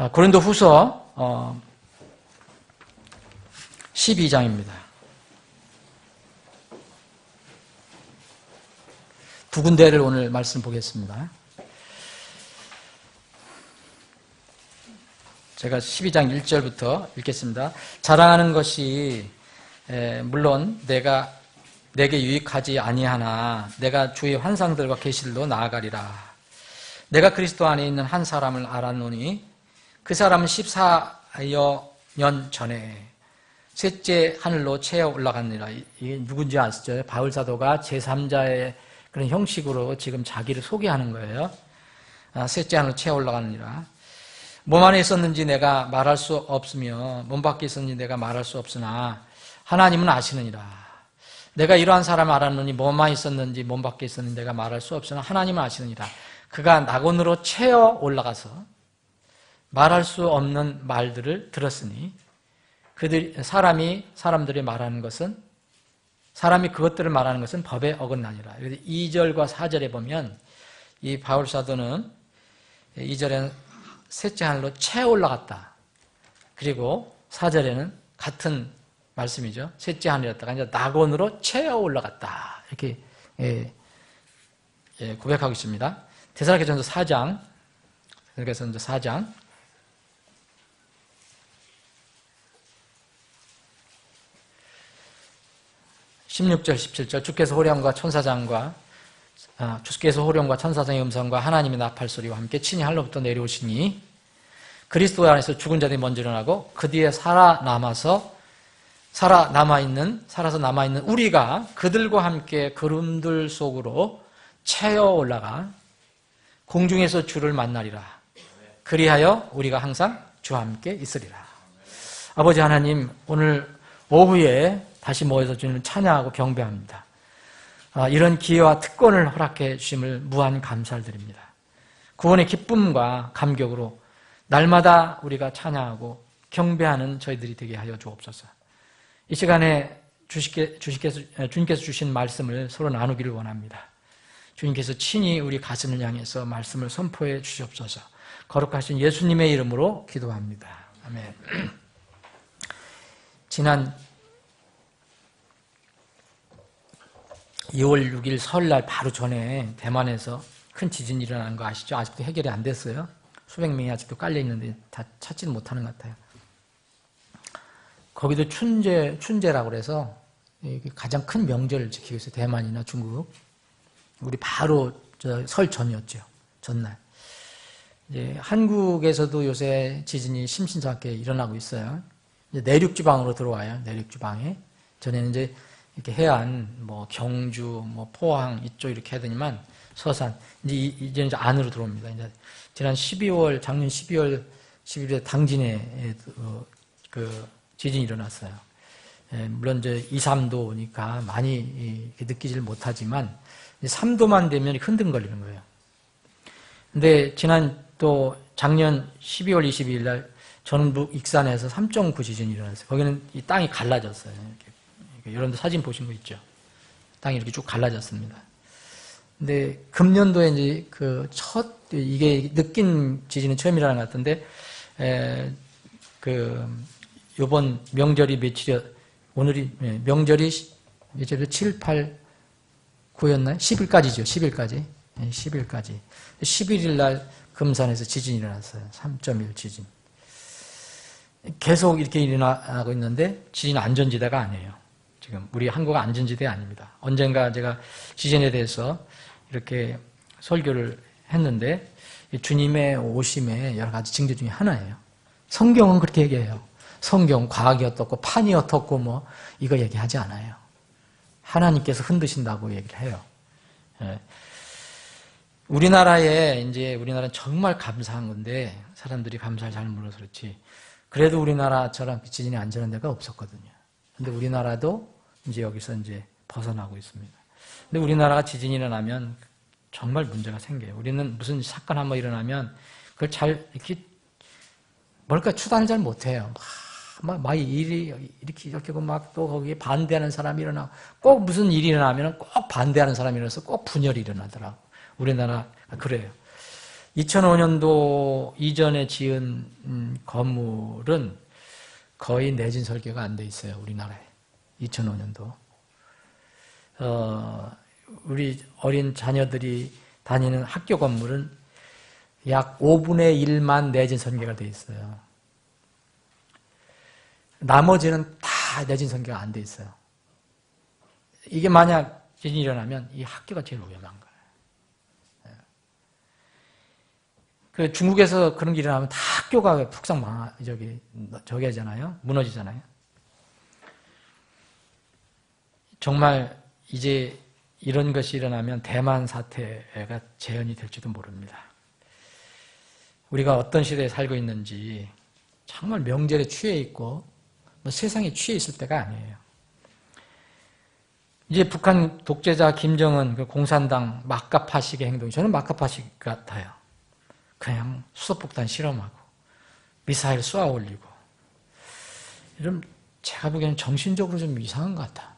고린도후서 12장입니다. 두 군데를 오늘 말씀 보겠습니다. 제가 12장 1절부터 읽겠습니다. 자랑하는 것이 물론 내게 유익하지 아니하나 내가 주의 환상들과 계시들로 나아가리라. 내가 그리스도 안에 있는 한 사람을 알았노니 그 사람은 14여 년 전에 셋째 하늘로 채어 올라갔느니라. 이게 누군지 아시죠? 바울 사도가 제3자의 그런 형식으로 지금 자기를 소개하는 거예요. 셋째 하늘로 채어 올라갔느니라. 몸 안에 있었는지 내가 말할 수 없으며 몸 밖에 있었는지 내가 말할 수 없으나 하나님은 아시느니라. 내가 이러한 사람을 알았노니 몸 안에 있었는지 몸 밖에 있었는지 내가 말할 수 없으나 하나님은 아시느니라. 그가 낙원으로 채어 올라가서 말할 수 없는 말들을 들었으니 사람들이 말하는 것은 사람이 그것들을 말하는 것은 법에 어긋나니라. 2절과 4절에 보면 이 바울 사도는 2절에는 셋째 하늘로 채 올라갔다. 그리고 4절에는 같은 말씀이죠. 셋째 하늘이었다가 이제 낙원으로 채어 올라갔다. 이렇게 고백하고 있습니다. 데살로니가전서 4장. 16절, 17절 주께서 호령과 천사장의 음성과 하나님의 나팔 소리와 함께 친히 하늘로부터 내려오시니 그리스도 안에서 죽은 자들이 먼저 일어나고 그 뒤에 살아서 남아있는 우리가 그들과 함께 구름들 속으로 채어 올라가 공중에서 주를 만나리라. 그리하여 우리가 항상 주와 함께 있으리라. 아버지 하나님, 오늘 오후에 다시 모여서 주님을 찬양하고 경배합니다. 이런 기회와 특권을 허락해 주심을 무한 감사를 드립니다. 구원의 기쁨과 감격으로 날마다 우리가 찬양하고 경배하는 저희들이 되게 하여 주옵소서. 이 시간에 주님께서 주신 말씀을 서로 나누기를 원합니다. 주님께서 친히 우리 가슴을 향해서 말씀을 선포해 주시옵소서. 거룩하신 예수님의 이름으로 기도합니다. 아멘. 지난 2월 6일 설날 바로 전에 대만에서 큰 지진이 일어난 거 아시죠? 아직도 해결이 안 됐어요. 수백 명이 아직도 깔려 있는데 다 찾지는 못하는 것 같아요. 거기도 춘제라고 그래서 가장 큰 명절을 지키고 있어요. 대만이나 중국. 우리 바로 설 전이었죠. 전날. 이제 한국에서도 요새 지진이 심심찮게 일어나고 있어요. 이제 내륙 지방으로 들어와요. 내륙 지방에. 전에는 이제 이렇게 해안, 경주, 포항 이쪽 이렇게 하더니만 서산 이제 안으로 들어옵니다. 이제 지난 작년 12월 11일에 당진에 그 지진이 일어났어요. 물론 이제 2, 3도 오니까 많이 느끼질 못하지만 3도만 되면 흔들거리는 거예요. 근데 작년 12월 22일 날 전북 익산에서 3.9 지진이 일어났어요. 거기는 이 땅이 갈라졌어요. 여러분들 사진 보신 거 있죠? 땅이 이렇게 쭉 갈라졌습니다. 근데 금년도에 이제 이게 느낀 지진은 처음이라는 것 같은데, 요번 명절이 명절이 며칠이요? 7, 8, 9였나요? 10일까지죠. 10일까지. 10일까지. 11일 날 금산에서 지진이 일어났어요. 3.1 지진. 계속 이렇게 일어나고 있는데 지진 안전지대가 아니에요. 지금 우리 한국 안전지대 아닙니다. 언젠가 제가 지진에 대해서 이렇게 설교를 했는데 주님의 오심의 여러 가지 징조 중에 하나예요. 성경은 그렇게 얘기해요. 성경 과학이 어떻고 판이 어떻고 이거 얘기하지 않아요. 하나님께서 흔드신다고 얘기를 해요. 우리나라는 정말 감사한 건데 사람들이 감사를 잘 몰라서 그렇지. 그래도 우리나라처럼 지진이 안전한 데가 없었거든요. 근데 우리나라도 이제 여기서 이제 벗어나고 있습니다. 근데 우리나라가 지진이 일어나면 정말 문제가 생겨요. 우리는 무슨 사건 한번 일어나면 그걸 추단을 잘 못해요. 막 일이 이렇게 또 거기에 반대하는 사람이 일어나고 꼭 무슨 일이 일어나면 꼭 반대하는 사람이 일어나서 꼭 분열이 일어나더라고. 우리나라가 그래요. 2005년도 이전에 지은 건물은 거의 내진 설계가 안 돼 있어요. 우리나라에. 2005년도. 우리 어린 자녀들이 다니는 학교 건물은 약 5분의 1만 내진 설계가 돼 있어요. 나머지는 다 내진 설계가 안 돼 있어요. 이게 만약 지진이 일어나면 이 학교가 제일 위험한 거예요. 그 중국에서 그런 게 일어나면 다 학교가 푹상 저기 하잖아요. 무너지잖아요. 정말 이제 이런 것이 일어나면 대만 사태가 재현이 될지도 모릅니다. 우리가 어떤 시대에 살고 있는지 정말 명절에 취해 있고 세상에 취해 있을 때가 아니에요. 이제 북한 독재자 김정은 그 공산당 막가파식의 행동이 저는 막가파식 같아요. 그냥 수소폭탄 실험하고 미사일 쏘아 올리고 이런 제가 보기에는 정신적으로 좀 이상한 것 같아.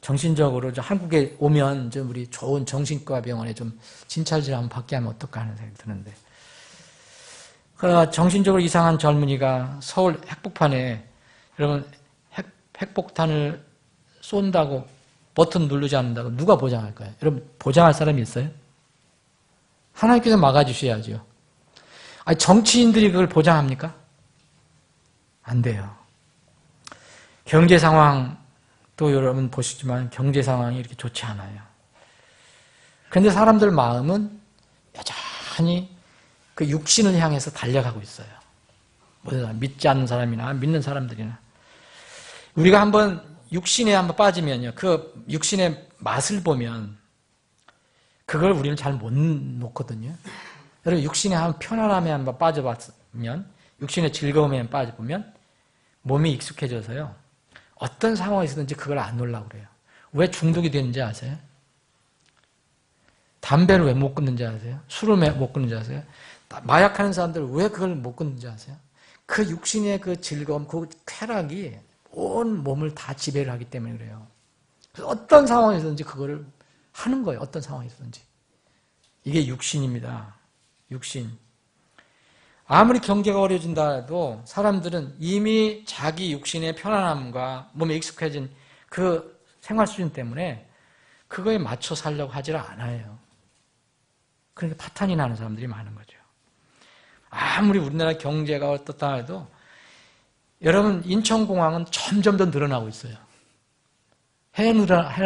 정신적으로 한국에 오면 좀 우리 좋은 정신과 병원에 좀 진찰질 한번 받게 하면 어떨까 하는 생각이 드는데 정신적으로 이상한 젊은이가 서울 핵폭탄에 여러분 핵폭탄을 쏜다고 버튼 누르지 않는다고 누가 보장할까요? 여러분 보장할 사람이 있어요? 하나님께서 막아주셔야죠. 아니, 정치인들이 그걸 보장합니까? 안 돼요. 경제 상황도 여러분 보시지만 경제 상황이 이렇게 좋지 않아요. 그런데 사람들 마음은 여전히 그 육신을 향해서 달려가고 있어요. 믿지 않는 사람이나 믿는 사람들이나. 우리가 한번 육신에 한번 빠지면요. 그 육신의 맛을 보면 그걸 우리는 잘 못 놓거든요. 여러분 육신의 한 편안함에 한번 빠져봤으면 육신의 즐거움에 한번 빠져보면 몸이 익숙해져서요. 어떤 상황에서든지 그걸 안 놓으려고 그래요. 왜 중독이 되는지 아세요? 담배를 왜 못 끊는지 아세요? 술을 왜 못 끊는지 아세요? 마약하는 사람들 왜 그걸 못 끊는지 아세요? 그 육신의 그 즐거움, 그 쾌락이 온 몸을 다 지배를 하기 때문에 그래요. 그래서 어떤 상황에서든지 그거를 하는 거예요. 어떤 상황에서든지. 이게 육신입니다. 육신. 아무리 경제가 어려진다 해도 사람들은 이미 자기 육신의 편안함과 몸에 익숙해진 그 생활 수준 때문에 그거에 맞춰 살려고 하질 않아요. 그러니까 파탄이 나는 사람들이 많은 거죠. 아무리 우리나라 경제가 어떻다 해도 여러분 인천공항은 점점 더 늘어나고 있어요. 해외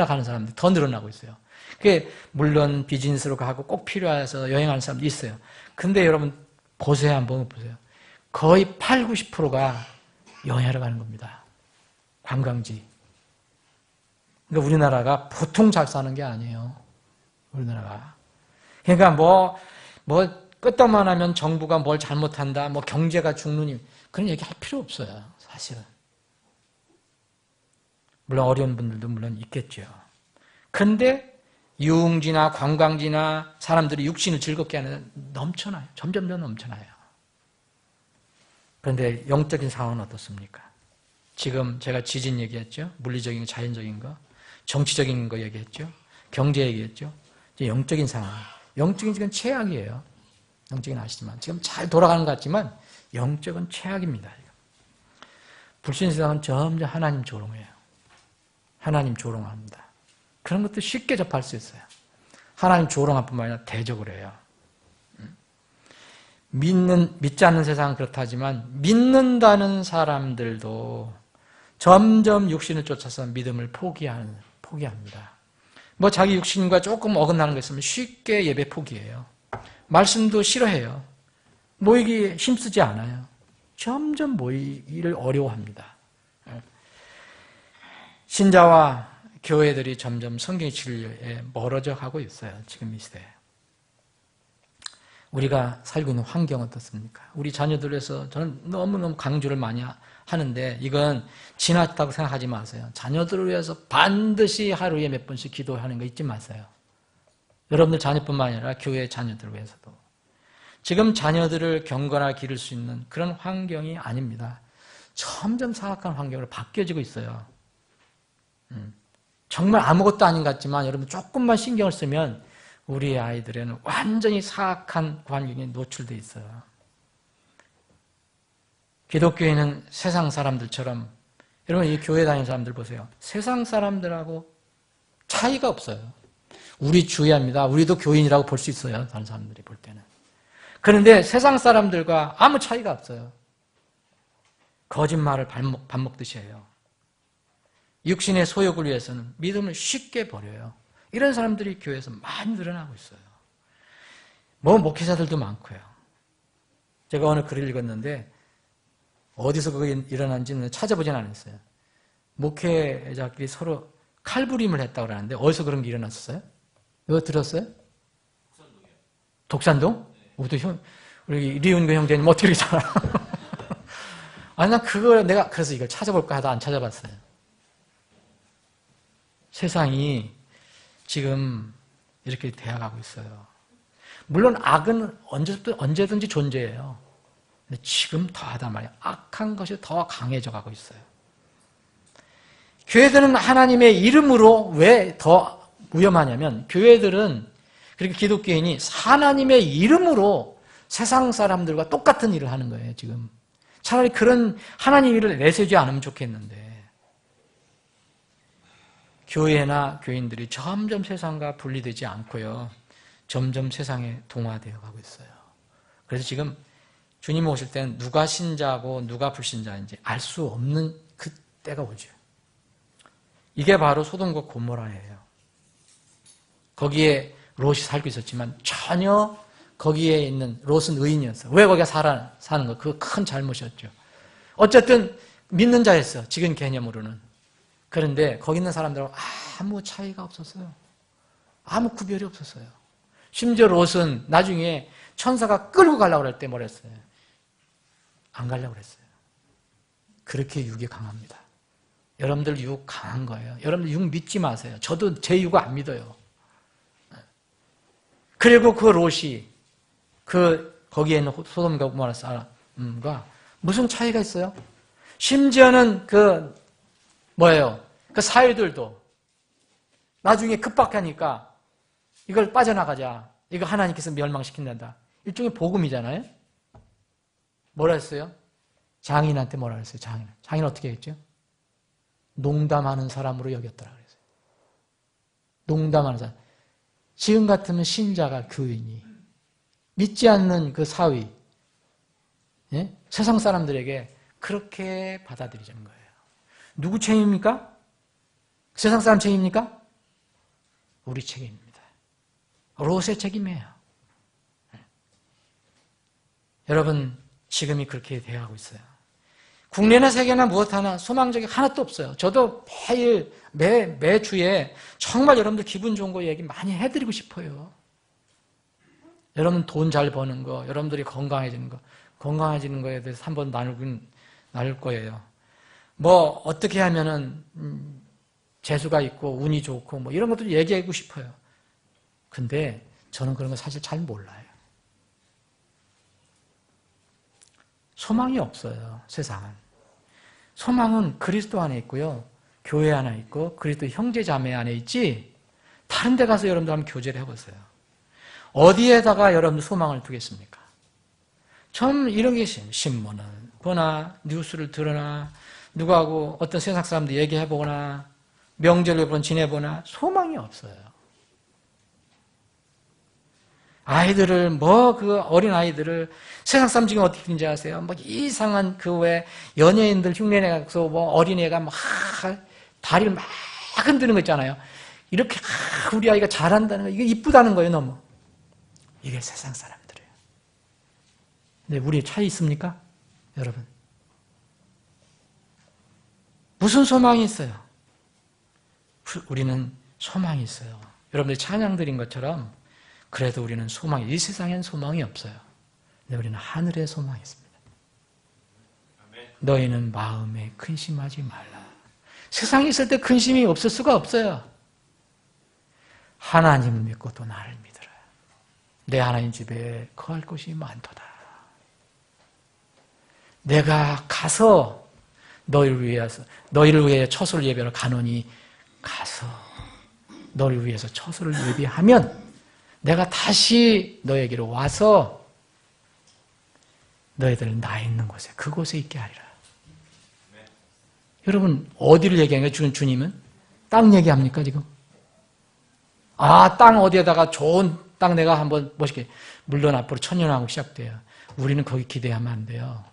가는 사람들이 더 늘어나고 있어요. 그게 물론 비즈니스로 가고 꼭 필요해서 여행하는 사람도 있어요. 근데 여러분 보세요. 한번 보세요. 거의 8, 90%가 여행하러 가는 겁니다. 관광지. 그러니까 우리나라가 보통 잘 사는 게 아니에요. 우리나라가. 그러니까 뭐 끄떡만 하면 정부가 뭘 잘못한다, 경제가 죽느니 그런 얘기 할 필요 없어요. 사실은. 물론 어려운 분들도 물론 있겠죠. 그런데 유흥지나 관광지나 사람들이 육신을 즐겁게 하는 넘쳐나요. 점점 더 넘쳐나요. 그런데 영적인 상황은 어떻습니까? 지금 제가 지진 얘기했죠. 물리적인 거, 자연적인 거, 정치적인 거 얘기했죠. 경제 얘기했죠. 이제 영적인 상황. 영적인 지금 최악이에요. 영적인 아시지만 지금 잘 돌아가는 것 같지만 영적은 최악입니다. 불신세상은 점점 하나님 조롱해요. 하나님 조롱합니다. 그런 것도 쉽게 접할 수 있어요. 하나님 조롱할 뿐만 아니라 대적을 해요. 믿지 않는 세상은 그렇다지만 믿는다는 사람들도 점점 육신을 쫓아서 믿음을 포기합니다. 자기 육신과 조금 어긋나는 거 있으면 쉽게 예배 포기해요. 말씀도 싫어해요. 모이기 힘쓰지 않아요. 점점 모이기를 어려워합니다. 신자와 교회들이 점점 성경 진리에 멀어져 가고 있어요. 지금 이 시대에. 우리가 살고 있는 환경은 어떻습니까? 우리 자녀들에서 저는 너무너무 강조를 많이 하는데 이건 지났다고 생각하지 마세요. 자녀들을 위해서 반드시 하루에 몇 번씩 기도하는 거 잊지 마세요. 여러분들 자녀뿐만 아니라 교회 자녀들을 위해서도. 지금 자녀들을 경건하게 기를 수 있는 그런 환경이 아닙니다. 점점 사악한 환경으로 바뀌어지고 있어요. 정말 아무것도 아닌 것 같지만 여러분 조금만 신경을 쓰면 우리 아이들에는 완전히 사악한 관계에 노출되어 있어요. 기독교인은 세상 사람들처럼, 여러분 이 교회 다니는 사람들 보세요. 세상 사람들하고 차이가 없어요. 우리 주의합니다. 우리도 교인이라고 볼 수 있어요. 다른 사람들이 볼 때는. 그런데 세상 사람들과 아무 차이가 없어요. 거짓말을 밥 먹듯이 해요. 육신의 소욕을 위해서는 믿음을 쉽게 버려요. 이런 사람들이 교회에서 많이 늘어나고 있어요. 목회자들도 많고요. 제가 어느 글을 읽었는데 어디서 그게 일어난지는 찾아보진 않았어요. 목회자끼리 서로 칼부림을 했다고 그러는데 어디서 그런 게 일어났었어요? 이거 들었어요? 독산동? 우리 리운구 형제님 어떻게 이렇게 잘 알아? 아니, 난 내가 그래서 이걸 찾아볼까 하다 안 찾아봤어요. 세상이 지금 이렇게 되어가고 있어요. 물론 악은 언제든지 존재해요. 근데 지금 더하단 말이에요. 악한 것이 더 강해져 가고 있어요. 교회들은 하나님의 이름으로 왜 더 위험하냐면, 교회들은, 그러니까 기독교인이 하나님의 이름으로 세상 사람들과 똑같은 일을 하는 거예요, 지금. 차라리 그런 하나님 일을 내세우지 않으면 좋겠는데, 교회나 교인들이 점점 세상과 분리되지 않고요, 점점 세상에 동화되어 가고 있어요. 그래서 지금 주님 오실 때는 누가 신자고 누가 불신자인지 알 수 없는 그 때가 오죠. 이게 바로 소돔과 고모라예요. 거기에 롯이 살고 있었지만 전혀 거기에 있는 롯은 의인이었어요. 왜 거기가 사는 거? 그거 큰 잘못이었죠. 어쨌든 믿는 자였어, 지금 개념으로는. 그런데 거기 있는 사람들하고 아무 차이가 없었어요. 아무 구별이 없었어요. 심지어 롯은 나중에 천사가 끌고 가려고 할 때 뭐랬어요? 안 가려고 그랬어요. 그렇게 육이 강합니다. 여러분들 육 강한 거예요. 여러분들 육 믿지 마세요. 저도 제 육을 안 믿어요. 그리고 그 롯이 거기에 있는 소돔과 고모라 사람과 무슨 차이가 있어요? 심지어는 그 사회들도 나중에 급박하니까 이걸 빠져나가자. 이거 하나님께서 멸망시킨단다. 일종의 복음이잖아요. 뭐라 했어요? 장인한테 뭐라 했어요? 장인 어떻게 했죠? 농담하는 사람으로 여겼더라 그랬어요. 농담하는 사람. 지금 같으면 신자가 교인이 믿지 않는 그 사위, 예? 세상 사람들에게 그렇게 받아들이자는 거예요. 누구 책임입니까? 세상 사람 책임입니까? 우리 책임입니다. 롯의 책임이에요. 예. 여러분, 지금이 그렇게 되어가고 있어요. 국내나 세계나 무엇 하나 소망적이 하나도 없어요. 저도 매일 매주에 정말 여러분들 기분 좋은 거 얘기 많이 해드리고 싶어요. 여러분 돈 잘 버는 거, 여러분들이 건강해지는 거에 대해서 한번 나눌 거예요. 어떻게 하면은 재수가 있고 운이 좋고 이런 것도 얘기하고 싶어요. 근데 저는 그런 거 사실 잘 몰라요. 소망이 없어요, 세상은. 소망은 그리스도 안에 있고요, 교회 안에 있고, 그리스도 형제 자매 안에 있지, 다른 데 가서 여러분들 한번 교제를 해보세요. 어디에다가 여러분들 소망을 두겠습니까? 좀 이런 게 신문을 보나, 뉴스를 들으나, 누구하고 어떤 세상 사람들 얘기해보거나, 명절을 몇 번 지내보나, 소망이 없어요. 아이들을, 어린 아이들을, 세상 사람 지금 어떻게 되는지 아세요? 이상한 연예인들 흉내내 가서 어린애가 다리를 막 흔드는 거 있잖아요. 이렇게, 우리 아이가 잘한다는 거, 이게 이쁘다는 거예요, 너무. 이게 세상 사람들이에요. 근데 우리 차이 있습니까? 여러분. 무슨 소망이 있어요? 우리는 소망이 있어요. 여러분들이 찬양 드린 것처럼, 그래도 우리는 이 세상엔 소망이 없어요. 근데 우리는 하늘에 소망이 있습니다. 너희는 마음에 근심하지 말라. 세상에 있을 때 근심이 없을 수가 없어요. 하나님을 믿고 또 나를 믿으라. 내 하나님 집에 거할 곳이 많도다. 내가 가서 너희를 위해 처소를 예배하러 가노니, 가서 너를 위해서 처소를 예비하면 내가 다시 너에게로 와서 너희들 나 있는 곳에 그곳에 있게 하리라. 여러분 어디를 얘기하는 거예요? 주님은? 땅 얘기합니까 지금? 땅 어디에다가 좋은 땅 내가 한번 멋있게 물론 앞으로 천년왕국 시작돼요. 우리는 거기 기대하면 안 돼요.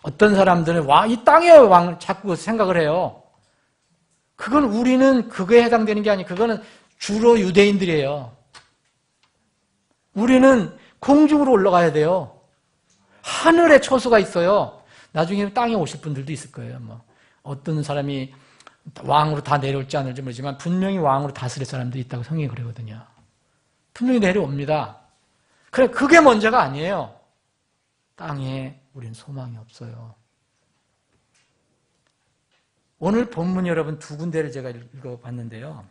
어떤 사람들은 이 땅의 왕 자꾸 생각을 해요. 그건 우리는 그거에 해당되는 게 아니에요. 그거는 주로 유대인들이에요. 우리는 공중으로 올라가야 돼요. 하늘에 처소가 있어요. 나중에 땅에 오실 분들도 있을 거예요. 어떤 사람이 왕으로 다 내려올지 않을지 모르지만 분명히 왕으로 다스릴 사람도 있다고 성경이 그러거든요. 분명히 내려옵니다. 그래, 그게 문제가 아니에요. 땅에 우리는 소망이 없어요. 오늘 본문 여러분 두 군데를 제가 읽어봤는데요.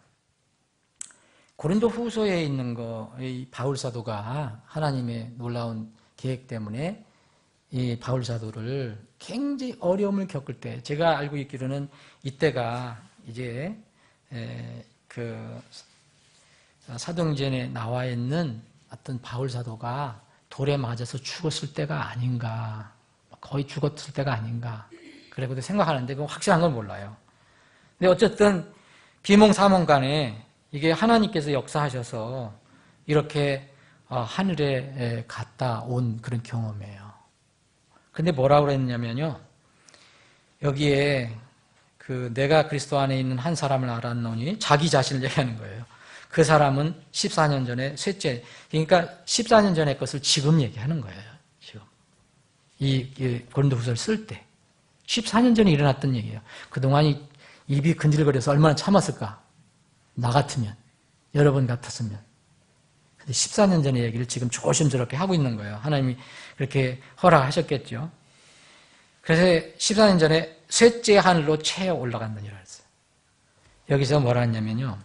고린도 후서에 있는 이 바울 사도가 하나님의 놀라운 계획 때문에 이 바울 사도를 굉장히 어려움을 겪을 때, 제가 알고 있기로는 이때가 이제 그 사도행전에 나와 있는 어떤 바울 사도가 돌에 맞아서 죽었을 때가 아닌가, 거의 죽었을 때가 아닌가, 그래도 생각하는데 그건 확실한 건 몰라요. 근데 어쨌든 비몽사몽간에 이게 하나님께서 역사하셔서 이렇게 하늘에 갔다 온 그런 경험이에요. 근데 뭐라고 그랬냐면요, 여기에 내가 그리스도 안에 있는 한 사람을 알았노니, 자기 자신을 얘기하는 거예요. 그 사람은 14년 전에 셋째, 그러니까 14년 전의 것을 지금 얘기하는 거예요. 지금 이 고린도후서를 쓸 때 14년 전에 일어났던 얘기예요. 그동안 입이 근질거려서 얼마나 참았을까? 나 같으면, 여러분 같았으면. 근데 14년 전의 얘기를 지금 조심스럽게 하고 있는 거예요. 하나님이 그렇게 허락하셨겠죠. 그래서 14년 전에 셋째 하늘로 채에 올라갔느니라 했어요. 여기서 뭐라 했냐면요,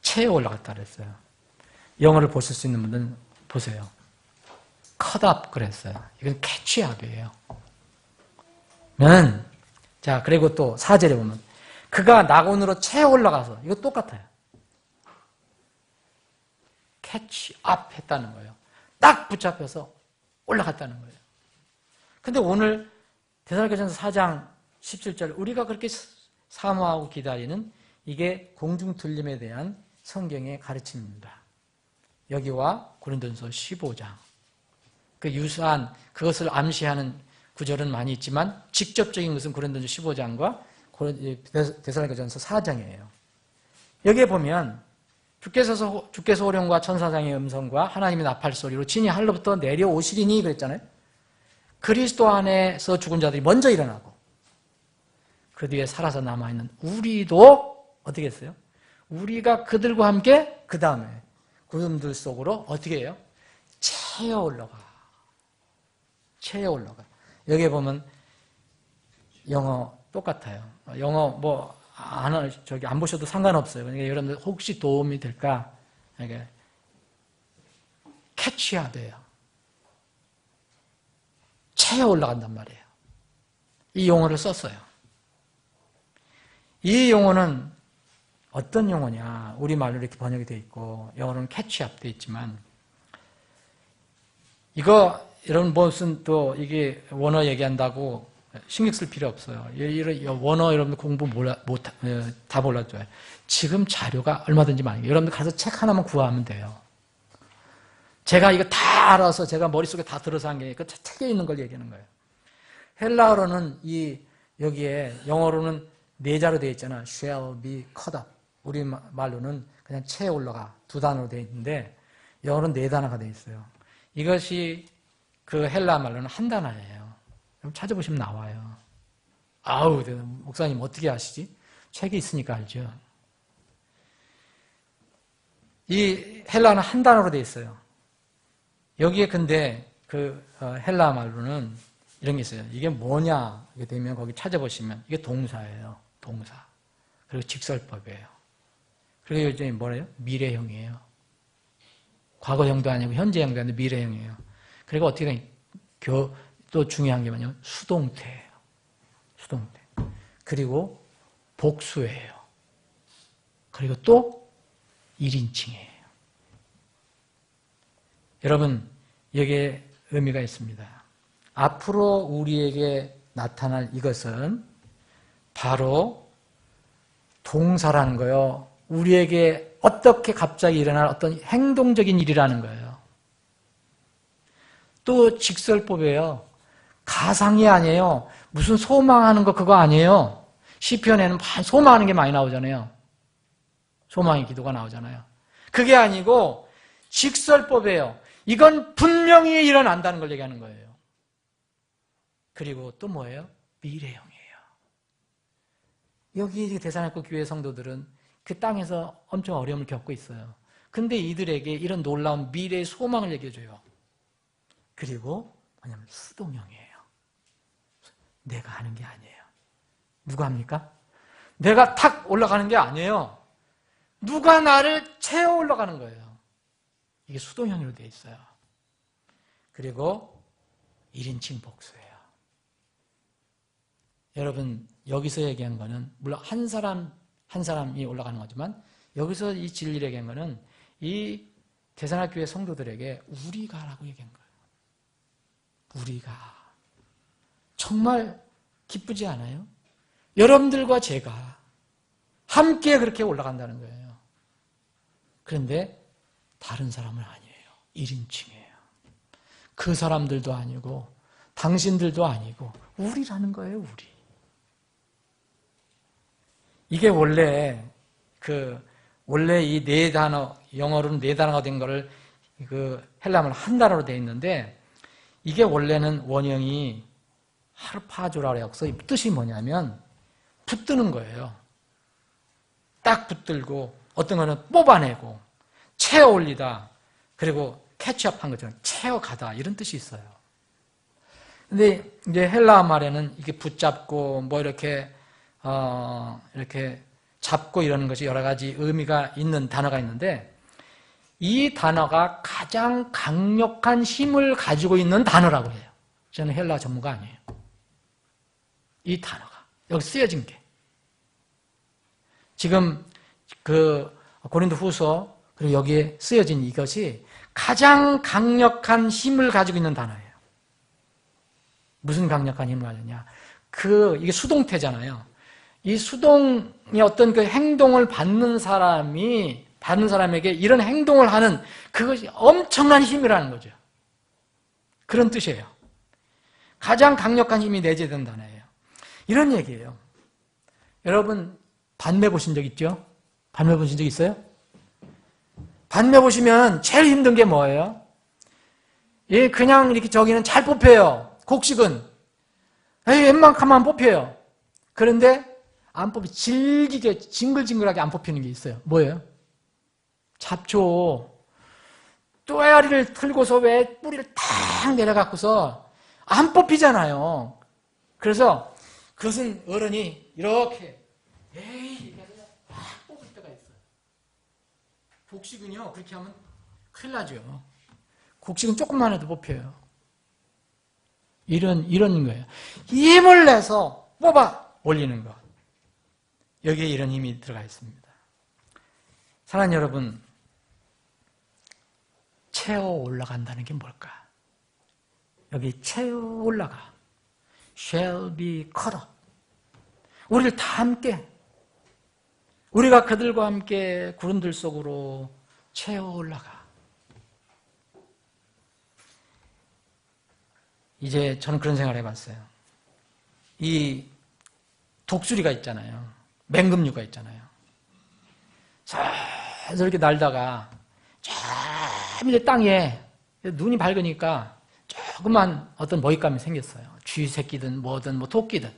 채에 올라갔다 그랬어요. 영어를 보실 수 있는 분들은 보세요. cut up 그랬어요. 이건 캐치업이에요. 자, 그리고 또 4절에 보면 그가 낙원으로 채에 올라가서, 이거 똑같아요. 캐치업 했다는 거예요. 딱 붙잡혀서 올라갔다는 거예요. 근데 오늘 데살로니가전서 4장 17절, 우리가 그렇게 사모하고 기다리는 이게 공중틀림에 대한 성경의 가르침입니다. 여기와 고린도전서 15장, 그 유사한 그것을 암시하는 구절은 많이 있지만 직접적인 것은 고린도전서 15장과 데살로니가전서 4장이에요. 여기에 보면 주께서 호령과 천사장의 음성과 하나님의 나팔 소리로 진이 하늘로부터 내려오시리니 그랬잖아요. 그리스도 안에서 죽은 자들이 먼저 일어나고 그 뒤에 살아서 남아있는 우리도 어떻게 했어요? 우리가 그들과 함께 그 다음에 구름들 속으로 어떻게 해요? 채에 올라가. 채에 올라가. 여기에 보면 영어 똑같아요. 영어 안 보셔도 상관없어요. 그러니까 여러분들 혹시 도움이 될까? 이게 캐치업이에요. 채에 올라간단 말이에요. 이 용어를 썼어요. 이 용어는 어떤 용어냐? 우리말로 이렇게 번역이 되어 있고 영어로는 캐치업 되어 있지만, 이거 여러분 무슨 또 이게 원어 얘기한다고 신경 쓸 필요 없어요. 원어 여러분들 공부 다 몰라줘요. 지금 자료가 얼마든지 많아요. 여러분들 가서 책 하나만 구하면 돼요. 제가 이거 다 알아서 제가 머릿속에 다 들어서 한 게 그 책에 있는 걸 얘기하는 거예요. 헬라어로는 여기에 영어로는 네 자로 되어 있잖아. shall be cut up. 우리 말로는 그냥 채에 올라가 두 단어로 되어 있는데 영어로는 네 단어가 되어 있어요. 이것이 그 헬라 말로는 한 단어예요. 찾아보시면 나와요. 아우, 목사님 어떻게 아시지? 책이 있으니까 알죠. 이 헬라는 한 단어로 되어 있어요. 여기에 근데 그 헬라 말로는 이런 게 있어요. 이게 뭐냐 이게 되면 거기 찾아보시면 이게 동사예요. 동사. 그리고 직설법이에요. 그리고 요즘에 뭐래요? 미래형이에요. 과거형도 아니고 현재형도 아니고 미래형이에요. 그리고 어떻게 또 중요한 게 뭐냐면 수동태예요. 수동태. 그리고 복수예요. 그리고 또 1인칭이에요. 여러분, 여기에 의미가 있습니다. 앞으로 우리에게 나타날 이것은 바로 동사라는 거예요. 우리에게 어떻게 갑자기 일어날 어떤 행동적인 일이라는 거예요. 또 직설법이에요. 가상이 아니에요. 무슨 소망하는 거 그거 아니에요. 시편에는 소망하는 게 많이 나오잖아요. 소망의 기도가 나오잖아요. 그게 아니고 직설법이에요. 이건 분명히 일어난다는 걸 얘기하는 거예요. 그리고 또 뭐예요? 미래형이에요. 여기 대산학교 교회 성도들은 그 땅에서 엄청 어려움을 겪고 있어요. 근데 이들에게 이런 놀라운 미래의 소망을 얘기해줘요. 그리고 뭐냐면 수동형이에요. 내가 하는 게 아니에요. 누가 합니까? 내가 탁 올라가는 게 아니에요. 누가 나를 채워 올라가는 거예요. 이게 수동형으로 되어 있어요. 그리고 1인칭 복수예요. 여러분, 여기서 얘기한 거는 물론 한 사람이 올라가는 거지만 여기서 이 진리를 얘기한 거는 이 대산학교회 성도들에게 우리가라고 얘기한 거예요. 우리가. 정말 기쁘지 않아요? 여러분들과 제가 함께 그렇게 올라간다는 거예요. 그런데 다른 사람은 아니에요. 1인칭이에요. 그 사람들도 아니고 당신들도 아니고 우리라는 거예요. 우리. 이게 원래 이 네 단어, 영어로는 네 단어가 된 거를 헬라어로 한 단어로 되어 있는데 이게 원래는 원형이 하르파조라고 해서 뜻이 뭐냐면 붙드는 거예요. 딱 붙들고 어떤 거는 뽑아내고 채워 올리다 그리고 캐치업한 것처럼 채워가다 이런 뜻이 있어요. 근데 이제 헬라어 말에는 이게 붙잡고 뭐 이렇게 잡고 이러는 것이 여러 가지 의미가 있는 단어가 있는데 이 단어가 가장 강력한 힘을 가지고 있는 단어라고 해요. 저는 헬라어 전문가 아니에요. 이 단어가 여기 쓰여진 게 지금 고린도 후서 그리고 여기에 쓰여진 이것이 가장 강력한 힘을 가지고 있는 단어예요. 무슨 강력한 힘을 가졌냐? 이게 수동태잖아요. 이 수동의 어떤 그 행동을 받는 사람에게 이런 행동을 하는 그것이 엄청난 힘이라는 거죠. 그런 뜻이에요. 가장 강력한 힘이 내재된 단어예요. 이런 얘기예요. 여러분, 반매 보신 적 있죠? 반매 보신 적 있어요? 반매 보시면 제일 힘든 게 뭐예요? 그냥 이렇게 저기는 잘 뽑혀요. 곡식은. 웬만하면 뽑혀요. 그런데 안 뽑히 질기게 징글징글하게 안 뽑히는 게 있어요. 뭐예요? 잡초. 뙤아리를 틀고서 왜 뿌리를 탁 내려갖고서 안 뽑히잖아요. 그래서 그것은 어른이 이렇게 막 뽑을 때가 있어요. 곡식은요 그렇게 하면 큰일 나죠. 곡식은 조금만 해도 뽑혀요. 이런 거예요. 힘을 내서 뽑아 올리는 것. 여기에 이런 힘이 들어가 있습니다. 사랑하는 여러분, 채워 올라간다는 게 뭘까? 여기 채워 올라가. shall be caught up. 우리를 다 함께, 우리가 그들과 함께 구름들 속으로 채워 올라가. 이제 저는 그런 생각을 해봤어요. 이 독수리가 있잖아요. 맹금류가 있잖아요. 저렇게 날다가 이제 땅에 눈이 밝으니까 조그만 어떤 먹잇감이 생겼어요. 쥐 새끼든 뭐든 뭐 토끼든.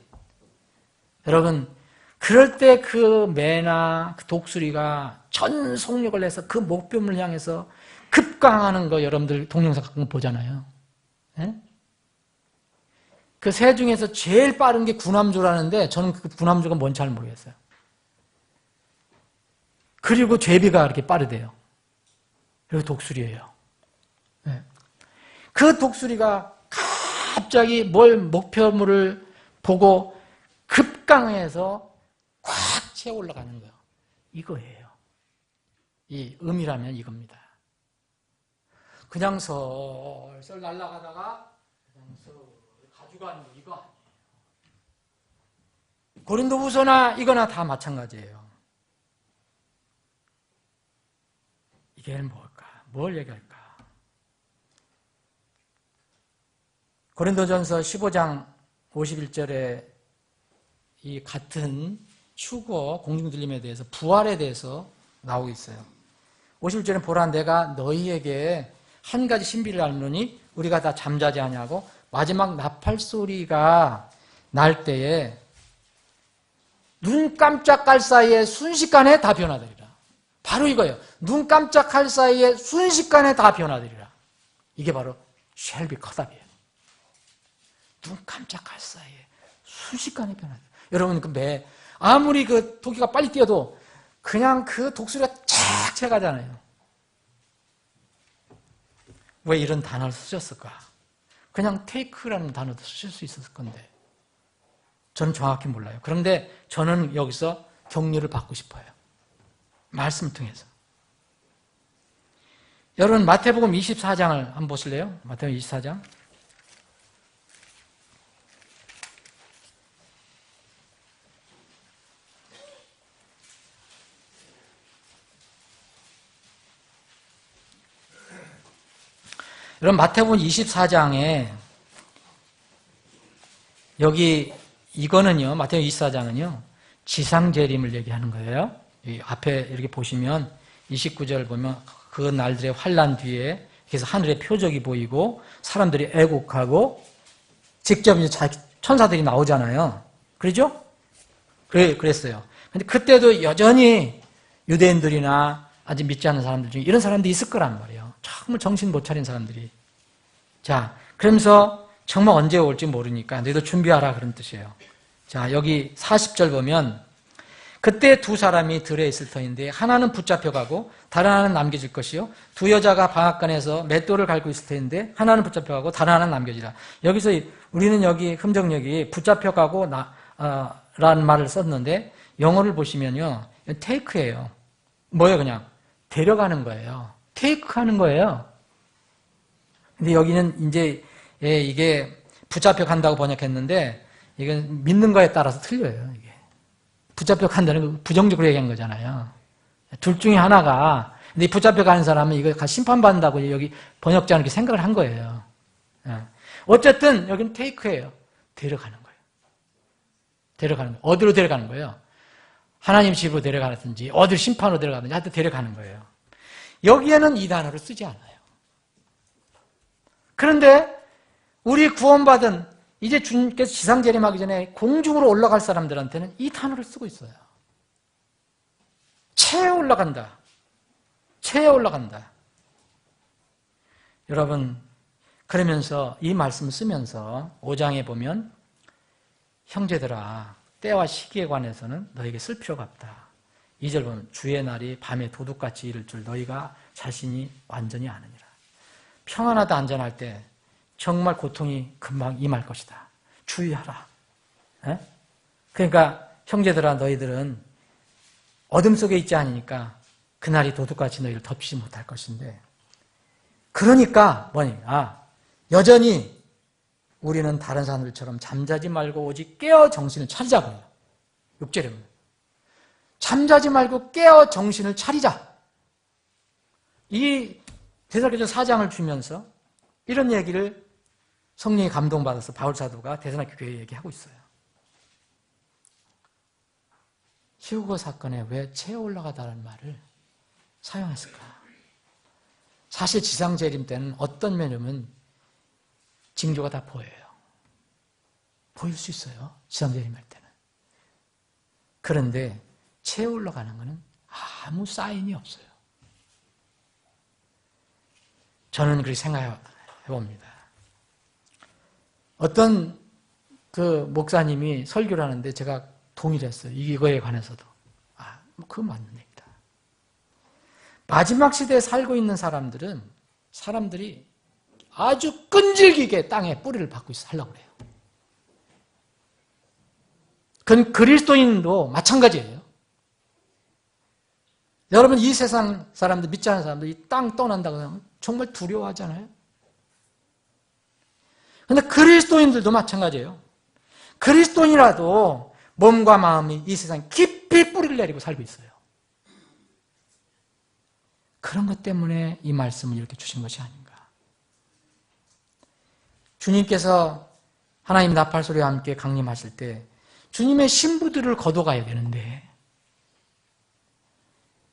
여러분, 그럴 때 그 매나 그 독수리가 전 속력을 내서 그 목표물을 향해서 급강하는 거 여러분들 동영상 가끔 보잖아요. 네? 그 새 중에서 제일 빠른 게 군함조라는데 저는 그 군함조가 뭔지 잘 모르겠어요. 그리고 제비가 이렇게 빠르대요. 그리고 독수리예요. 네. 그 독수리가 갑자기 목표물을 보고 급강해서 꽉 채워 올라가는 거예요. 이거예요. 이 의미라면 이겁니다. 그냥 설설 날아가다가 그냥 설 가져가는 거 이거 아니에요. 고린도후서나 이거나 다 마찬가지예요. 이게 뭘까? 뭘 얘기할까? 고린도전서 15장 51절에 이 같은 휴거 공중들림에 대해서 부활에 대해서 나오고 있어요. 51절에 보라 내가 너희에게 한 가지 신비를 알노니 우리가 다 잠자지 아니하고 마지막 나팔 소리가 날 때에 눈 깜짝할 사이에 순식간에 다 변화되리라. 바로 이거예요. 눈 깜짝할 사이에 순식간에 다 변화되리라. 이게 바로 shall be cut up이에요. 눈 깜짝할 사이에 순식간에 변화돼요. 여러분 아무리 그 도끼가 빨리 뛰어도 그냥 그 독수리가 착 가잖아요. 왜 이런 단어를 쓰셨을까? 그냥 테이크라는 단어도 쓰실 수 있었을 건데 저는 정확히 몰라요. 그런데 저는 여기서 격려를 받고 싶어요. 말씀을 통해서. 여러분 마태복음 24장을 한번 보실래요? 마태복음 24장. 여러분 마태복음 24장에 여기 이거는요. 마태복음 24장은요. 지상재림을 얘기하는 거예요. 이 앞에 이렇게 보시면 29절 보면 그 날들의 환난 뒤에 그래서 하늘의 표적이 보이고 사람들이 애곡하고 직접 이제 천사들이 나오잖아요. 그러죠? 그랬어요. 근데 그때도 여전히 유대인들이나 아직 믿지 않는 사람들 중에 이런 사람들이 있을 거란 말이에요. 정말 정신 못 차린 사람들이. 자, 그러면서 정말 언제 올지 모르니까 너희도 준비하라 그런 뜻이에요. 자, 여기 40절 보면 그때 두 사람이 들에 있을 터인데 하나는 붙잡혀가고 다른 하나는 남겨질 것이요. 두 여자가 방앗간에서 맷돌을 갈고 있을 터인데 하나는 붙잡혀가고 다른 하나는 남겨지라. 여기서 우리는 여기 함정역이 붙잡혀가고 라는 말을 썼는데 영어를 보시면요. 테이크예요. 뭐예요 그냥? 데려가는 거예요. 테이크하는 거예요. 근데 여기는 이제 이게 붙잡혀 간다고 번역했는데 이건 믿는 거에 따라서 틀려요. 이게 붙잡혀 간다는 거 부정적으로 얘기한 거잖아요. 둘 중에 하나가 근데 붙잡혀 가는 사람은 이거 심판받는다고 여기 번역자는 이렇게 생각을 한 거예요. 어쨌든 여기는 테이크예요. 데려가는 거예요. 데려가는 거예요. 어디로 데려가는 거예요? 하나님 집으로 데려가든지 어디 심판으로 데려가든지 하여튼 데려가는 거예요. 여기에는 이 단어를 쓰지 않아요. 그런데 우리 구원받은 이제 주님께서 지상재림하기 전에 공중으로 올라갈 사람들한테는 이 단어를 쓰고 있어요. 체에 올라간다. 체에 올라간다. 여러분 그러면서 이 말씀을 쓰면서 5장에 보면 형제들아 때와 시기에 관해서는 너에게 쓸 필요가 없다. 2절 보면 주의 날이 밤에 도둑같이 이를 줄 너희가 자신이 완전히 아느니라. 평안하다 안전할 때 정말 고통이 금방 임할 것이다. 주의하라. 에? 그러니까 형제들아 너희들은 어둠 속에 있지 않으니까 그날이 도둑같이 너희를 덮치지 못할 것인데 그러니까 여전히 우리는 다른 사람들처럼 잠자지 말고 오직 깨어 정신을 차리자고요. 6절에 보면 잠자지 말고 깨어 정신을 차리자. 이 데살로니가 4장을 주면서 이런 얘기를 성령이 감동받아서 바울사도가 데살로니가 교회에 얘기하고 있어요. 휴거 사건에 왜 체에 올라가다라는 말을 사용했을까? 사실 지상재림 때는 어떤 면이면 징조가 다 보여요. 보일 수 있어요. 지상재림할 때는. 그런데 체에 올라가는 것은 아무 사인이 없어요. 저는 그렇게 생각해 봅니다. 어떤 그 목사님이 설교를 하는데 제가 동의를 했어요. 이거에 관해서도. 그거 맞는 얘기다. 마지막 시대에 살고 있는 사람들이 아주 끈질기게 땅에 뿌리를 박고 하려고 그래요. 그건 그리스도인도 마찬가지예요. 여러분 이 세상 사람들 믿지 않는 사람들 이 땅 떠난다고 하면 정말 두려워하잖아요. 그런데 그리스도인들도 마찬가지예요. 그리스도인이라도 몸과 마음이 이 세상에 깊이 뿌리를 내리고 살고 있어요. 그런 것 때문에 이 말씀을 이렇게 주신 것이 아닌가. 주님께서 하나님 나팔소리와 함께 강림하실 때 주님의 신부들을 거둬가야 되는데,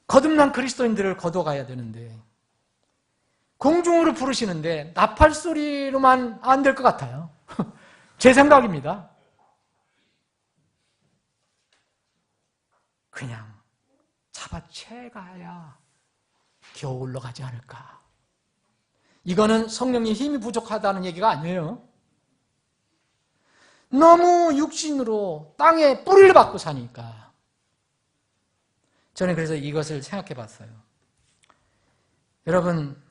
거듭난 그리스도인들을 거둬가야 되는데, 공중으로 부르시는데 나팔소리로만 안 될 것 같아요. 제 생각입니다. 그냥 잡아채가야 겨우 올라가지 않을까. 이거는 성령의 힘이 부족하다는 얘기가 아니에요. 너무 육신으로 땅에 뿌리를 박고 사니까. 저는 그래서 이것을 생각해 봤어요. 여러분,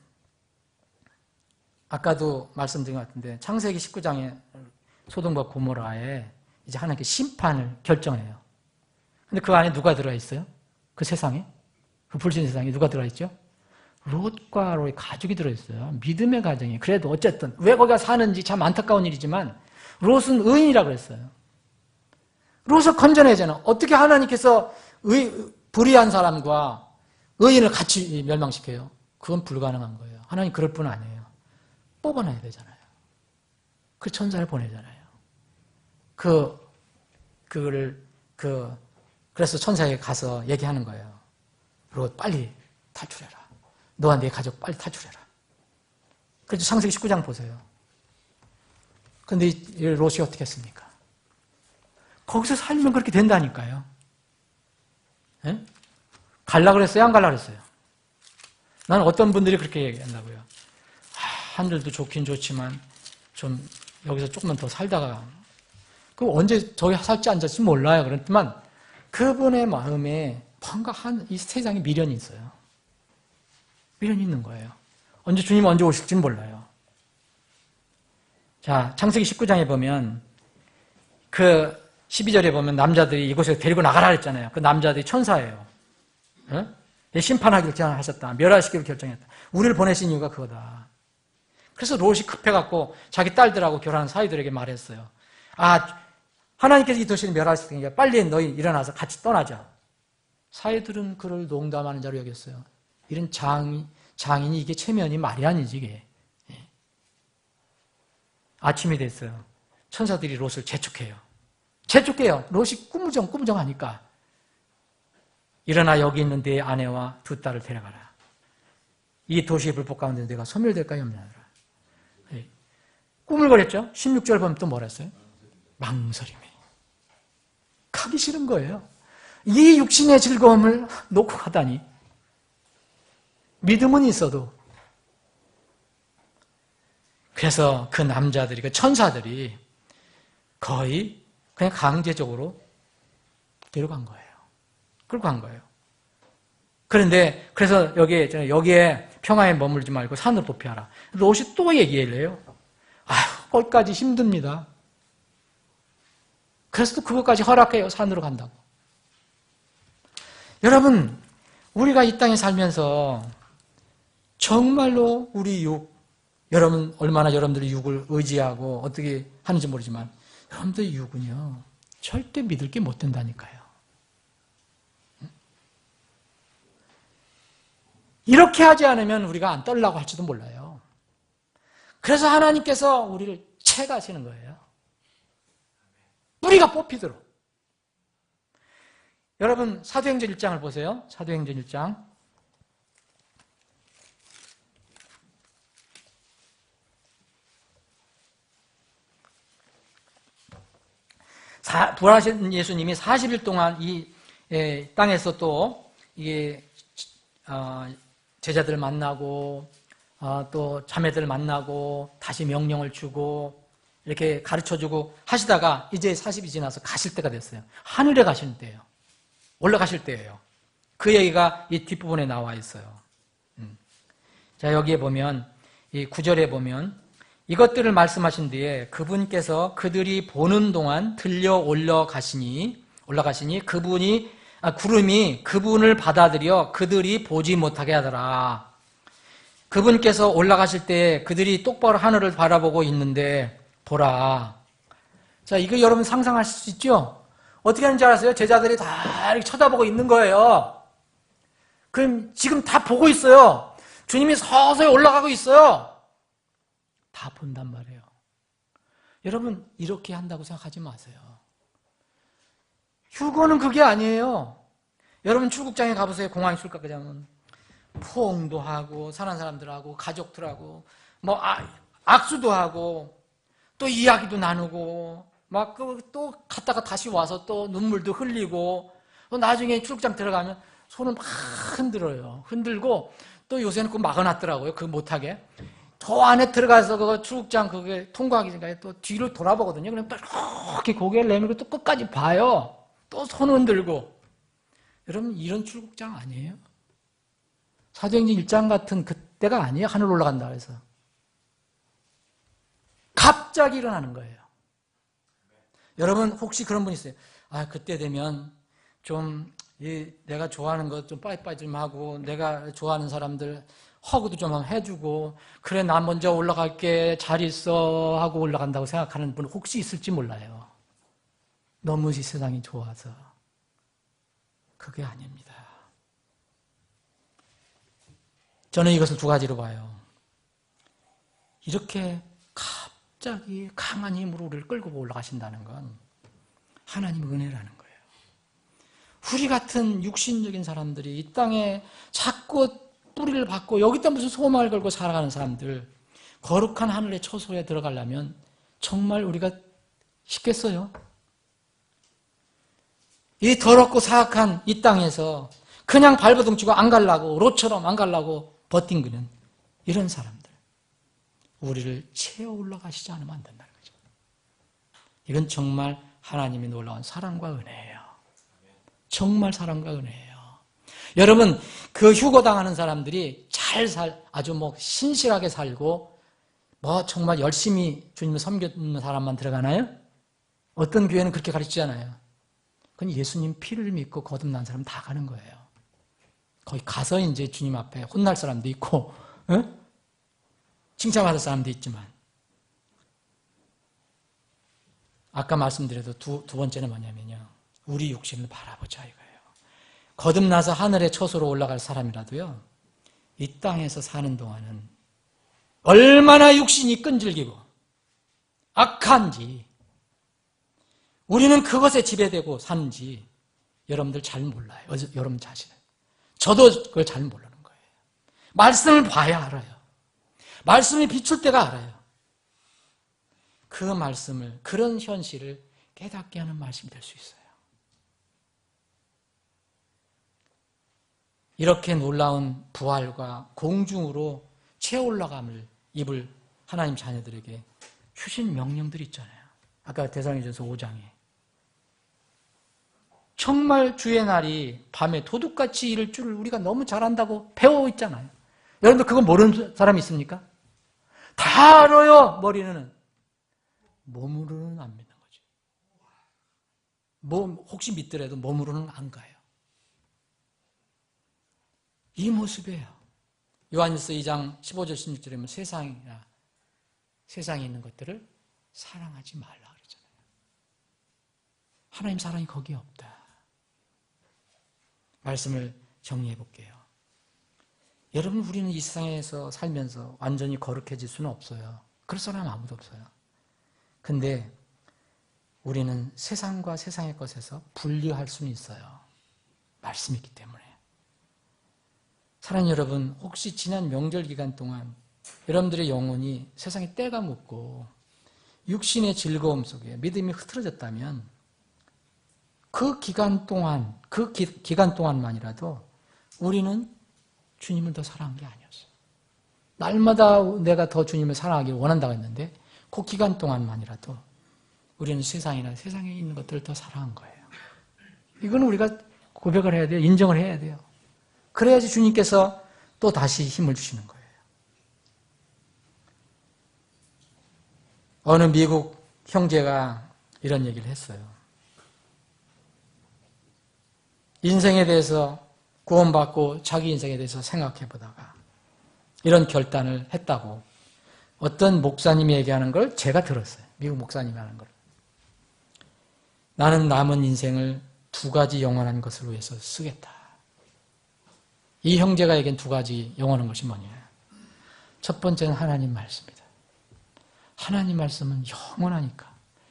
아까도 말씀드린 것 같은데 창세기 19장에 소돔과 고모라에 이제 하나님께 심판을 결정해요. 근데 그 안에 누가 들어가 있어요? 그 세상에? 그 불신 세상에 누가 들어가 있죠? 롯과 롯의 가족이 들어있어요. 믿음의 가정이에요. 그래도 어쨌든 왜 거기가 사는지 참 안타까운 일이지만 롯은 의인이라고 그랬어요. 롯을 건져내잖아. 어떻게 하나님께서 불의한 사람과 의인을 같이 멸망시켜요? 그건 불가능한 거예요. 하나님 그럴 뿐 아니에요. 뽑아놔야 되잖아요. 그 천사를 보내잖아요. 그래서 천사에게 가서 얘기하는 거예요. 롯 빨리 탈출해라. 너와 네 가족 빨리 탈출해라. 그래서 창세기 19장 보세요. 근데 롯이 어떻게 했습니까? 거기서 살면 그렇게 된다니까요. 예? 갈라 그랬어요? 안 갈라 그랬어요? 나는 어떤 분들이 그렇게 얘기한다고요. 하늘도 좋긴 좋지만 좀 여기서 조금만 더 살다가 언제 저기 살지 앉을지 몰라요. 그렇지만 그분의 마음에 뭔가 이 세상에 미련이 있어요. 미련이 있는 거예요. 주님이 언제 오실지는 몰라요. 자, 창세기 19장에 보면 그 12절에 보면 남자들이 이곳에 데리고 나가라 했잖아요. 그 남자들이 천사예요. 어? 심판하기를 하셨다. 멸하시기를 결정했다. 우리를 보내신 이유가 그거다. 그래서 롯이 급해갖고 자기 딸들하고 결혼한 사위들에게 말했어요. 하나님께서 이 도시를 멸하실 테니까 빨리 너희 일어나서 같이 떠나자. 사위들은 그를 농담하는 자로 여겼어요. 이런 장인이 이게 체면이 말이 아니지 이게. 아침이 됐어요. 천사들이 롯을 재촉해요. 롯이 꾸무정하니까 일어나 여기 있는 네 아내와 두 딸을 데려가라. 이 도시의 불법 가운데 내가 소멸될까 염려하라. 꾸물거렸죠? 16절 보면 또 뭐라 했어요? 망설임이. 가기 싫은 거예요. 이 육신의 즐거움을 놓고 가다니. 믿음은 있어도. 그래서 그 남자들이, 그 천사들이 거의 그냥 강제적으로 데려간 거예요. 끌고 간 거예요. 그런데, 그래서 여기에 평화에 머물지 말고 산으로 도피하라. 롯이 또 얘기를 해요. 거기까지 힘듭니다. 그래서 또 그것까지 허락해요. 산으로 간다고. 여러분, 우리가 이 땅에 살면서 정말로 우리 여러분 얼마나 여러분들이 육을 의지하고 어떻게 하는지 모르지만 여러분들 육은요 절대 믿을 게 못 된다니까요. 이렇게 하지 않으면 우리가 안 떨라고 할지도 몰라요. 그래서 하나님께서 우리를 채가시는 거예요. 뿌리가 뽑히도록. 여러분 사도행전 1장을 보세요. 사도행전 1장. 부활하신 예수님이 40일 동안 이 땅에서 또 이게 제자들을 만나고 또 자매들을 만나고 다시 명령을 주고 이렇게 가르쳐주고 하시다가 이제 40이 지나서 가실 때가 됐어요. 하늘에 가실 때예요. 올라가실 때예요. 그 얘기가 이 뒷부분에 나와 있어요. 자, 여기에 보면 이 9절에 보면 이것들을 말씀하신 뒤에 그분께서 그들이 보는 동안 들려 올라가시니 구름이 그분을 받아들여 그들이 보지 못하게 하더라. 그분께서 올라가실 때 그들이 똑바로 하늘을 바라보고 있는데 보라. 자, 이거 여러분 상상하실 수 있죠? 어떻게 하는지 알았어요? 제자들이 다 이렇게 쳐다보고 있는 거예요. 그럼 지금 다 보고 있어요. 주님이 서서히 올라가고 있어요. 다 본단 말이에요. 여러분 이렇게 한다고 생각하지 마세요. 휴거는 그게 아니에요. 여러분 출국장에 가보세요. 공항에 출국하면 포옹도 하고 사는 사람들하고 가족들하고 뭐 악수도 하고 또 이야기도 나누고 막 또 갔다가 다시 와서 또 눈물도 흘리고 또 나중에 출국장 들어가면 손을 막 흔들어요. 흔들고 또 요새는 그거 막아놨더라고요. 그거 못하게. 더 안에 들어가서 그 출국장 그게 통과하기 전까지 또 뒤를 돌아보거든요. 그럼 또 이렇게 고개를 내밀고 또 끝까지 봐요. 또 손 흔들고. 여러분 이런 출국장 아니에요? 사도행전 1장 같은 그때가 아니에요. 하늘 올라간다 그래서. 갑자기 일어나는 거예요. 여러분 혹시 그런 분 있어요? 그때 되면 좀 내가 좋아하는 것 좀 빠이빠이 좀 하고 내가 좋아하는 사람들 허그도 좀 해주고 그래 나 먼저 올라갈게 잘 있어 하고 올라간다고 생각하는 분 혹시 있을지 몰라요. 너무 이 세상이 좋아서. 그게 아닙니다. 저는 이것을 두 가지로 봐요. 이렇게 갑자기 강한 힘으로 우리를 끌고 올라가신다는 건 하나님의 은혜라는 거예요. 우리 같은 육신적인 사람들이 이 땅에 자꾸 뿌리를 받고 여기다 무슨 소망을 걸고 살아가는 사람들 거룩한 하늘의 처소에 들어가려면 정말 우리가 쉽겠어요? 이 더럽고 사악한 이 땅에서 그냥 발버둥 치고 안 가려고 로처럼 안 가려고 버팅기는 이런 사람들 우리를 채워 올라가시지 않으면 안 된다는 거죠. 이건 정말 하나님이 놀라운 사랑과 은혜예요. 정말 사랑과 은혜예요. 여러분 그 휴거당하는 사람들이 아주 신실하게 살고 정말 열심히 주님을 섬기는 사람만 들어가나요? 어떤 교회는 그렇게 가르치잖아요. 그건 예수님 피를 믿고 거듭난 사람 다 가는 거예요. 거기 가서 이제 주님 앞에 혼날 사람도 있고 칭찬받을 사람도 있지만 아까 말씀드려도 두 번째는 뭐냐면요. 우리 육신을 바라보자 이거예요. 거듭나서 하늘의 처소로 올라갈 사람이라도요. 이 땅에서 사는 동안은 얼마나 육신이 끈질기고 악한지 우리는 그것에 지배되고 사는지 여러분들 잘 몰라요. 여러분 자신은. 저도 그걸 잘 모르는 거예요. 말씀을 봐야 알아요. 말씀이 비출 때가 알아요. 그 말씀을 그런 현실을 깨닫게 하는 말씀이 될 수 있어요. 이렇게 놀라운 부활과 공중으로 채 올라감을 입을 하나님 자녀들에게 주신 명령들이 있잖아요. 아까 데살로니가전서 5장에 정말 주의 날이 밤에 도둑같이 이를 줄 우리가 너무 잘한다고 배워 있잖아요. 여러분들 그거 모르는 사람이 있습니까? 다 알아요. 머리는. 몸으로는 안 믿는 거죠. 혹시 믿더라도 몸으로는 안 가요. 이 모습이에요. 요한일서 2장 15절 16절에 보면 세상에 있는 것들을 사랑하지 말라 그러잖아요. 하나님 사랑이 거기에 없다. 말씀을 정리해 볼게요. 여러분 우리는 이 세상에서 살면서 완전히 거룩해질 수는 없어요. 그럴 사람 아무도 없어요. 근데 우리는 세상과 세상의 것에서 분리할 수는 있어요. 말씀이 있기 때문에. 사랑하는 여러분, 혹시 지난 명절 기간 동안 여러분들의 영혼이 세상에 때가 묻고 육신의 즐거움 속에 믿음이 흐트러졌다면 그 기간 동안만이라도 우리는 주님을 더 사랑한 게 아니었어요. 날마다 내가 더 주님을 사랑하기를 원한다고 했는데 그 기간 동안만이라도 우리는 세상에 있는 것들을 더 사랑한 거예요. 이건 우리가 고백을 해야 돼요. 인정을 해야 돼요. 그래야지 주님께서 또 다시 힘을 주시는 거예요. 어느 미국 형제가 이런 얘기를 했어요. 인생에 대해서 구원받고 자기 인생에 대해서 생각해 보다가 이런 결단을 했다고 어떤 목사님이 얘기하는 걸 제가 들었어요. 미국 목사님이 하는 걸. 나는 남은 인생을 두 가지 영원한 것을 위해서 쓰겠다. 이 형제가 얘기한 두 가지 영원한 것이 뭐냐. 첫 번째는 하나님 말씀이다. 하나님 말씀은 영원하니까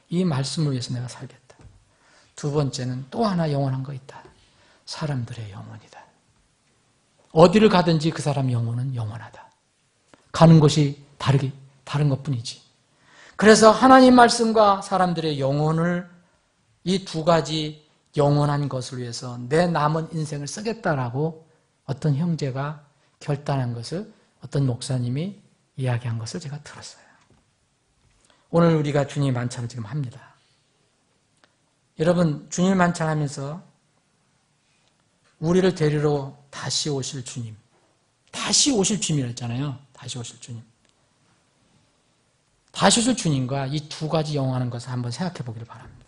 이 말씀을 위해서 내가 살겠다. 두 번째는 또 하나 영원한 거 있다. 사람들의 영혼이다. 어디를 가든지 그 사람 영혼은 영원하다. 가는 곳이 다른 것뿐이지. 그래서 하나님 말씀과 사람들의 영혼을 이 두 가지 영원한 것을 위해서 내 남은 인생을 쓰겠다라고 어떤 형제가 결단한 것을 어떤 목사님이 이야기한 것을 제가 들었어요. 오늘 우리가 주님 만찬을 지금 합니다. 여러분, 주님 만찬하면서 우리를 데리러 다시 오실 주님, 다시 오실 주님이라 했잖아요. 다시 오실 주님. 다시 오실 주님과 이 두 가지 영원한 것을 한번 생각해 보기를 바랍니다.